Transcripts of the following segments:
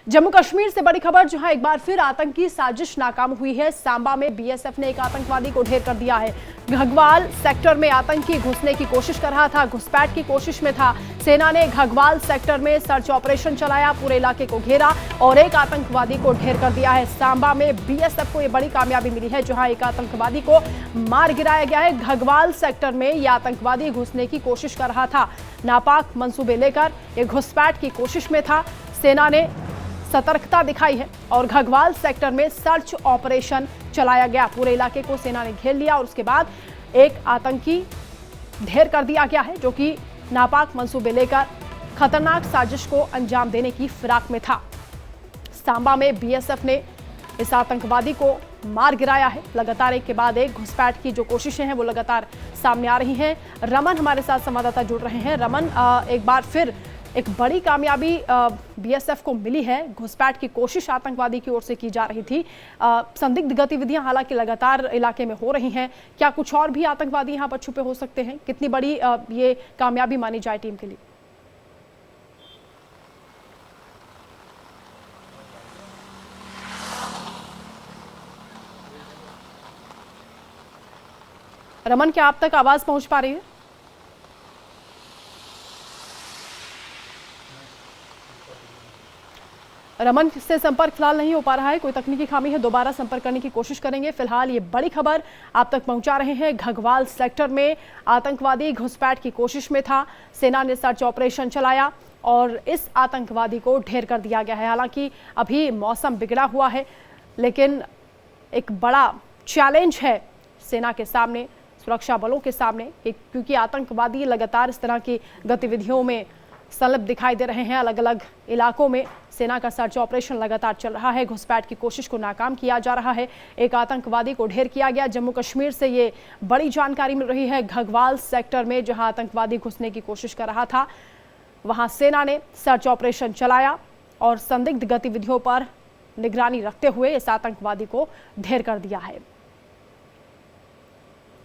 जम्मू कश्मीर से बड़ी खबर, जहां एक बार फिर आतंकी साजिश नाकाम हुई है। सांबा में बीएसएफ ने एक आतंकवादी को ढेर कर दिया है। घगवाल सेक्टर में आतंकी घुसने की कोशिश कर रहा था, घुसपैठ की कोशिश में था। सेना ने घगवाल सेक्टर में सर्च ऑपरेशन चलाया, पूरे इलाके को घेरा और एक आतंकवादी को ढेर कर दिया है। सांबा में बीएसएफ को यह बड़ी कामयाबी मिली है, जहां एक आतंकवादी को मार गिराया गया है। घगवाल सेक्टर में यह आतंकवादी घुसने की कोशिश कर रहा था, नापाक मंसूबे लेकर यह घुसपैठ की कोशिश में था। सेना ने सतर्कता दिखाई है और घगवाल सेक्टर में सर्च ऑपरेशन चलाया गया। पूरे इलाके को सेना ने घेर लिया और उसके बाद एक आतंकी ढेर कर दिया गया है, जो कि नापाक मंसूबे लेकर खतरनाक साजिश को अंजाम देने की फिराक में था। सांबा में बीएसएफ ने इस आतंकवादी को मार गिराया है। लगातार एक के बाद एक घुसपैठ की जो कोशिशें हैं वो लगातार सामने आ रही हैं। रमन हमारे साथ संवाददाता जुड़ रहे हैं। रमन, एक बार फिर एक बड़ी कामयाबी बीएसएफ को मिली है। घुसपैठ की कोशिश आतंकवादी की ओर से की जा रही थी। संदिग्ध गतिविधियां हालांकि लगातार इलाके में हो रही हैं। क्या कुछ और भी आतंकवादी यहां पर छुपे हो सकते हैं? कितनी बड़ी ये कामयाबी मानी जाए टीम के लिए? रमन, क्या आप तक आवाज पहुंच पा रही है? रमन से संपर्क फिलहाल नहीं हो पा रहा है, कोई तकनीकी खामी है। दोबारा संपर्क करने की कोशिश करेंगे। फिलहाल ये बड़ी खबर आप तक पहुंचा रहे हैं। घगवाल सेक्टर में आतंकवादी घुसपैठ की कोशिश में था। सेना ने सर्च ऑपरेशन चलाया और इस आतंकवादी को ढेर कर दिया गया है। हालांकि अभी मौसम बिगड़ा हुआ है, लेकिन एक बड़ा चैलेंज है सेना के सामने, सुरक्षा बलों के सामने, क्योंकि आतंकवादी लगातार इस तरह की गतिविधियों में संलिप्त दिखाई दे रहे हैं। अलग अलग इलाकों में सेना का सर्च ऑपरेशन लगातार चल रहा है। घुसपैठ की कोशिश को नाकाम किया जा रहा है। एक आतंकवादी को ढेर किया गया। जम्मू कश्मीर से ये बड़ी जानकारी मिल रही है। घगवाल सेक्टर में जहां आतंकवादी घुसने की कोशिश कर रहा था, वहां सेना ने सर्च ऑपरेशन चलाया और संदिग्ध गतिविधियों पर निगरानी रखते हुए इस आतंकवादी को ढेर कर दिया है।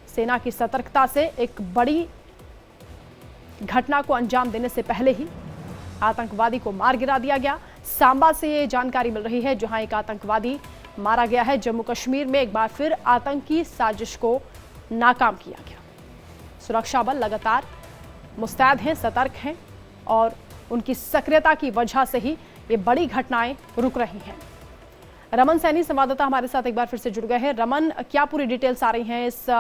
सेना की सतर्कता से एक बड़ी घटना को अंजाम देने से पहले ही आतंकवादी को मार गिरा दिया गया। सांबा से ये जानकारी मिल रही है, जहां एक आतंकवादी मारा गया है। जम्मू कश्मीर में एक बार फिर आतंकी साजिश को नाकाम किया गया। सुरक्षा बल लगातार मुस्तैद हैं, सतर्क हैं और उनकी सक्रियता की वजह से ही ये बड़ी घटनाएं रुक रही हैं। रमन सैनी संवाददाता हमारे साथ एक बार फिर से जुड़ गए हैं। रमन, क्या पूरी डिटेल्स आ रही हैं? इस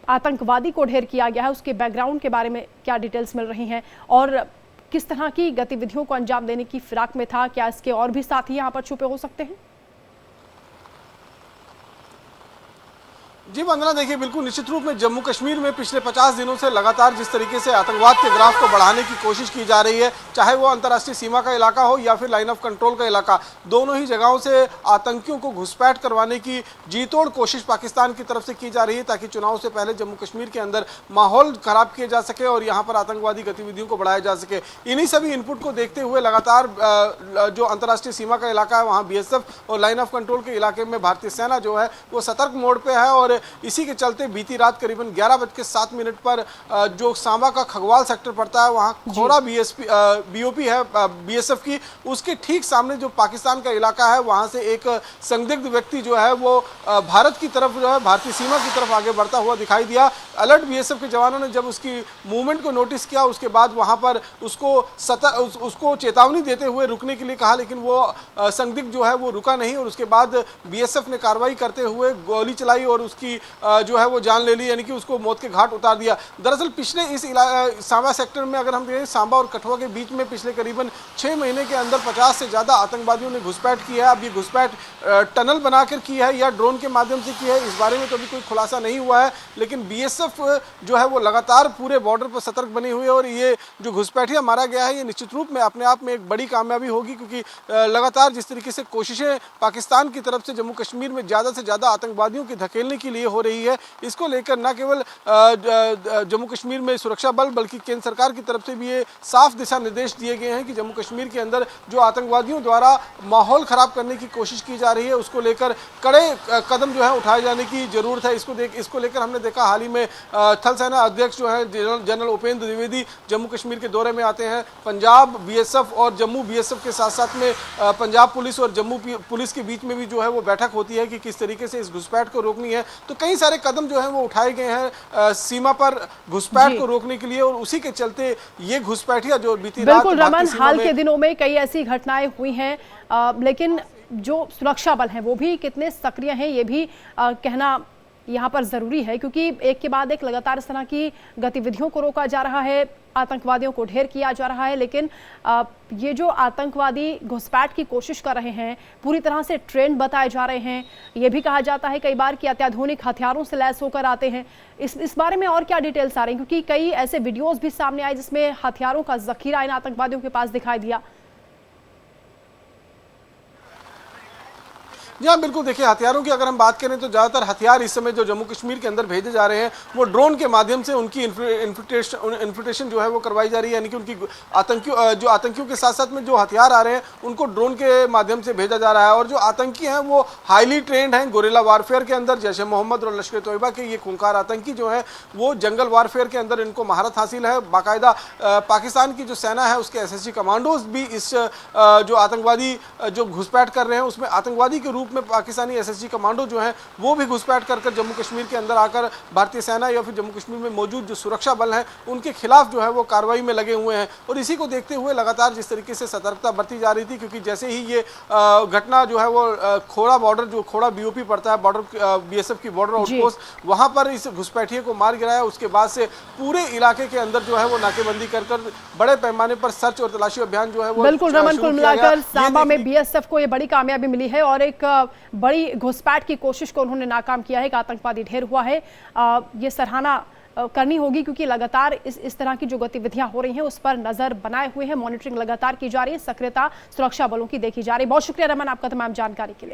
आतंकवादी को ढेर किया गया है, उसके बैकग्राउंड के बारे में क्या डिटेल्स मिल रही हैं और किस तरह की गतिविधियों को अंजाम देने की फिराक में था? क्या इसके और भी साथी यहां पर छुपे हो सकते हैं? जी वंदना, देखिए बिल्कुल निश्चित रूप में जम्मू कश्मीर में पिछले 50 दिनों से लगातार जिस तरीके से आतंकवाद के ग्राफ को बढ़ाने की कोशिश की जा रही है, चाहे वो अंतर्राष्ट्रीय सीमा का इलाका हो या फिर लाइन ऑफ कंट्रोल का इलाका, दोनों ही जगहों से आतंकियों को घुसपैठ करवाने की जी तोड़ कोशिश पाकिस्तान की तरफ से की जा रही है, ताकि चुनाव से पहले जम्मू कश्मीर के अंदर माहौल खराब किया जा सके और यहाँ पर आतंकवादी गतिविधियों को बढ़ाया जा सके। इन्हीं सभी इनपुट को देखते हुए लगातार जो अंतर्राष्ट्रीय सीमा का इलाका है वहाँ बीएसएफ और लाइन ऑफ कंट्रोल के इलाके में भारतीय सेना जो है वो सतर्क मोड पे है और इसी के चलते बीती रात करीबन 11:07 पर जो सांबा का खगवाल सेक्टर पड़ता है, वहां खोरा बीओपी है बीएसएफ की, उसके ठीक सामने जो पाकिस्तान का इलाका है, वहां से एक संदिग्ध व्यक्ति जो है वो भारत की तरफ जो है भारतीय सीमा की तरफ आगे बढ़ता हुआ दिखाई दिया। अलर्ट बीएसएफ के जवानों ने जब उसकी मूवमेंट को नोटिस किया, उसके बाद वहां पर उसको चेतावनी देते हुए रुकने के लिए कहा, लेकिन वो संदिग्ध जो है वो रुका नहीं और उसके बाद बीएसएफ ने कार्रवाई करते हुए गोली चलाई और उसकी जो है वो जान ले ली, यानी कि उसको मौत के घाट उतार दिया। दरअसल पिछले इस सांबा सेक्टर में अगर हम देखें, सांबा और कठुआ के बीच में पिछले करीबन 6 महीने के अंदर 50 से ज़्यादा आतंकवादियों ने घुसपैठ की है। अब ये घुसपैठ टनल बनाकर की है या ड्रोन के माध्यम से की है, इस बारे में तो अभी कोई खुलासा नहीं हुआ है, लेकिन बीएसएफ जो है वो लगातार पूरे बॉर्डर पर सतर्क बनी हुई है और ये जो घुसपैठिया मारा गया है, ये निश्चित रूप में अपने आप में एक बड़ी कामयाबी होगी, क्योंकि लगातार जिस तरीके से कोशिशें पाकिस्तान की तरफ से जम्मू कश्मीर में ज़्यादा से ज़्यादा आतंकवादियों की धकेलने के लिए हो रही है, इसको लेकर न केवल जम्मू कश्मीर में सुरक्षा बल बल्कि केंद्र सरकार की तरफ से भी ये साफ दिशा निर्देश दिए गए हैं कि जम्मू कश्मीर के अंदर जो आतंकवादियों द्वारा माहौल खराब करने की कोशिश की जा रही है, उसको लेकर कड़े कदम जो है उठाए जाने की जरूरत है। इसको लेकर हमने देखा हाल ही में थल सेना अध्यक्ष जो है जनरल उपेंद्र द्विवेदी जम्मू कश्मीर के दौरे में आते हैं। पंजाब बीएसएफ और जम्मू बीएसएफ के साथ साथ में पंजाब पुलिस और जम्मू पुलिस के बीच में भी जो है वो बैठक होती है कि किस तरीके से इस घुसपैठ को रोकनी है। तो कई सारे कदम जो है वो उठाए गए हैं सीमा पर घुसपैठ को रोकने के लिए, और उसी के चलते ये घुसपैठिया जो बीती रात बिल्कुल रमन, हाल के दिनों में कई ऐसी घटनाएं हुई हैं, लेकिन जो सुरक्षा बल हैं वो भी कितने सक्रिय हैं ये भी कहना यहाँ पर जरूरी है, क्योंकि एक के बाद एक लगातार इस तरह की गतिविधियों को रोका जा रहा है, आतंकवादियों को ढेर किया जा रहा है, लेकिन ये जो आतंकवादी घुसपैठ की कोशिश कर रहे हैं पूरी तरह से ट्रेंड बताए जा रहे हैं। ये भी कहा जाता है कई बार कि अत्याधुनिक हथियारों से लैस होकर आते हैं। इस बारे में और क्या डिटेल्स आ रही हैं, क्योंकि कई ऐसे वीडियोस भी सामने आए जिसमें हथियारों का जखीरा इन आतंकवादियों के पास दिखाई दिया। जी हाँ, बिल्कुल। देखिए, हथियारों की अगर हम बात करें तो ज़्यादातर हथियार इस समय जो जम्मू कश्मीर के अंदर भेजे जा रहे हैं वो ड्रोन के माध्यम से उनकी इन्फिल्ट्रेशन जो है वो करवाई जा रही है, यानी कि उनकी आतंकियों के साथ साथ में जो हथियार आ रहे हैं उनको ड्रोन के माध्यम से भेजा जा रहा है। और जो आतंकी हैं वो हाईली ट्रेंड हैं गोरिल्ला वारफेयर के अंदर। जैश ए मोहम्मद और लश्कर तोयबा के ये खूंखार आतंकी जो है वो जंगल वारफेयर के अंदर इनको महारत हासिल है। बाकायदा पाकिस्तान की जो सेना है उसके SSG कमांडोज भी इस जो आतंकवादी जो घुसपैठ कर रहे हैं उसमें आतंकवादी के रूप में पाकिस्तानी SSG कमांडो जो हैं वो भी घुसपैठ कर जम्मू कश्मीर के अंदर आकर भारतीय सेना या फिर जम्मू कश्मीर में मौजूद जो सुरक्षा बल हैं उनके खिलाफ जो है वो कार्रवाई में लगे हुए हैं। और इसी को देखते हुए लगातार जिस तरीके से सतर्कता बरती जा रही थी, क्योंकि जैसे ही ये घटना जो है वो खोड़ा बॉर्डर, जो खोड़ा BOP पड़ता है बॉर्डर BSF की बॉर्डर आउटपोस्ट, वहां पर इस घुसपैठिए को मार गिराया। उसके बाद से पूरे इलाके के अंदर जो है वो नाकेबंदी कर बड़े पैमाने पर सर्च और तलाशी अभियान जो है वो बिल्कुल रमन, कुल मिलाकर सांबा में BSF को ये बड़ी कामयाबी मिली है और एक बड़ी घुसपैठ की कोशिश को उन्होंने नाकाम किया है। एक आतंकवादी ढेर हुआ है, ये सराहना करनी होगी, क्योंकि लगातार इस तरह की जो गतिविधियां हो रही हैं उस पर नजर बनाए हुए हैं, मॉनिटरिंग लगातार की जा रही है, सक्रियता सुरक्षा बलों की देखी जा रही है। बहुत शुक्रिया रमन आपका तमाम जानकारी के लिए।